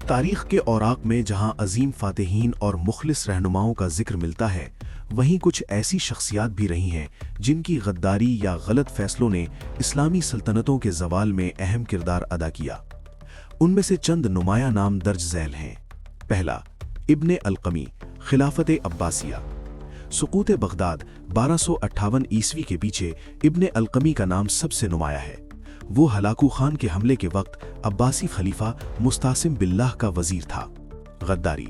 تاریخ کے اوراق میں جہاں عظیم فاتحین اور مخلص رہنماؤں کا ذکر ملتا ہے، وہیں کچھ ایسی شخصیات بھی رہی ہیں جن کی غداری یا غلط فیصلوں نے اسلامی سلطنتوں کے زوال میں اہم کردار ادا کیا۔ ان میں سے چند نمایاں نام درج ذیل ہیں۔ پہلا، ابن القمی، خلافت عباسیہ۔ سقوط بغداد 1258 عیسوی کے پیچھے ابن القمی کا نام سب سے نمایاں ہے۔ وہ ہلاکو خان کے حملے کے وقت عباسی خلیفہ مستعصم باللہ کا وزیر تھا۔ غداری،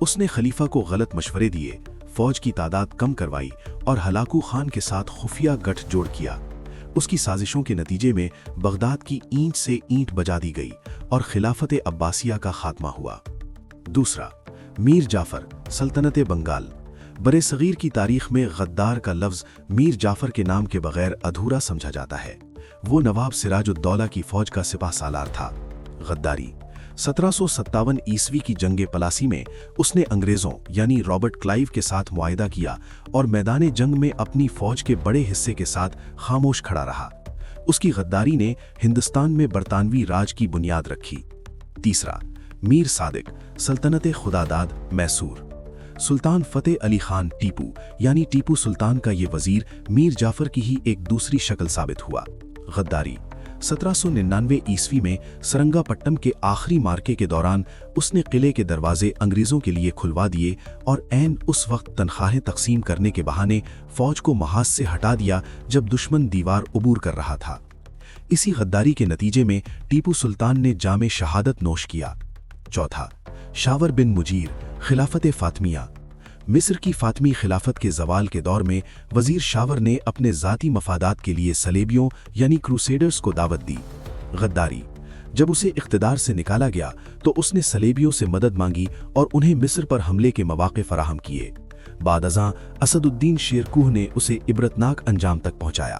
اس نے خلیفہ کو غلط مشورے دیے، فوج کی تعداد کم کروائی اور ہلاکو خان کے ساتھ خفیہ گٹھ جوڑ کیا۔ اس کی سازشوں کے نتیجے میں بغداد کی اینٹ سے اینٹ بجا دی گئی اور خلافت عباسیہ کا خاتمہ ہوا۔ دوسرا، میر جعفر، سلطنت بنگال۔ برصغیر کی تاریخ میں غدار کا لفظ میر جعفر کے نام کے بغیر ادھورا سمجھا جاتا ہے۔ وہ نواب سراج الدولہ کی فوج کا سپہ سالار تھا۔ غداری، 1757 عیسوی کی جنگ پلاسی میں اس نے انگریزوں یعنی رابرٹ کلائیو کے ساتھ معاہدہ کیا اور میدان جنگ میں اپنی فوج کے بڑے حصے کے ساتھ خاموش کھڑا رہا۔ اس کی غداری نے ہندوستان میں برطانوی راج کی بنیاد رکھی۔ تیسرا، میر صادق، سلطنت خداداد میسور۔ سلطان فتح علی خان ٹیپو یعنی ٹیپو سلطان کا یہ وزیر میر جعفر کی ہی ایک دوسری شکل ثابت ہوا۔ غداری، 1799 عیسوی میں سرنگا پٹم کے آخری مارکے کے دوران اس نے قلعے کے دروازے انگریزوں کے لیے کھلوا دیے اور عین اس وقت تنخواہیں تقسیم کرنے کے بہانے فوج کو محاذ سے ہٹا دیا جب دشمن دیوار عبور کر رہا تھا۔ اسی غداری کے نتیجے میں ٹیپو سلطان نے جام شہادت نوش کیا۔ چوتھا، شاور بن مجیر، خلافت فاطمیہ۔ مصر کی فاطمی خلافت کے زوال کے دور میں وزیر شاور نے اپنے ذاتی مفادات کے لیے صلیبیوں یعنی کروسیڈرز کو دعوت دی۔ غداری، جب اسے اقتدار سے نکالا گیا تو اس نے صلیبیوں سے مدد مانگی اور انہیں مصر پر حملے کے مواقع فراہم کیے۔ بعد ازاں اسد الدین شیرکوہ نے اسے عبرتناک انجام تک پہنچایا۔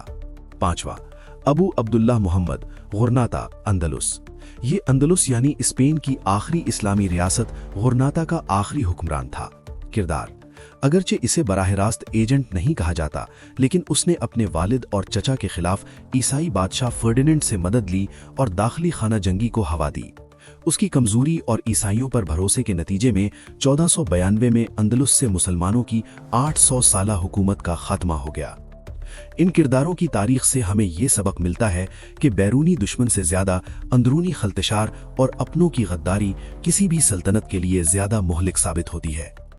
پانچواں، ابو عبداللہ محمد، غرناطہ، اندلس۔ یہ اندلس یعنی اسپین کی آخری اسلامی ریاست غرناطہ کا آخری حکمران تھا۔ کردار، اگرچہ اسے براہ راست ایجنٹ نہیں کہا جاتا، لیکن اس نے اپنے والد اور چچا کے خلاف عیسائی بادشاہ فرڈیننڈ سے مدد لی اور داخلی خانہ جنگی کو ہوا دی۔ اس کی کمزوری اور عیسائیوں پر بھروسے کے نتیجے میں 1492 میں اندلس سے مسلمانوں کی 800 سالہ حکومت کا خاتمہ ہو گیا۔ ان کرداروں کی تاریخ سے ہمیں یہ سبق ملتا ہے کہ بیرونی دشمن سے زیادہ اندرونی خلتشار اور اپنوں کی غداری کسی بھی سلطنت کے لیے زیادہ مہلک ثابت ہوتی ہے۔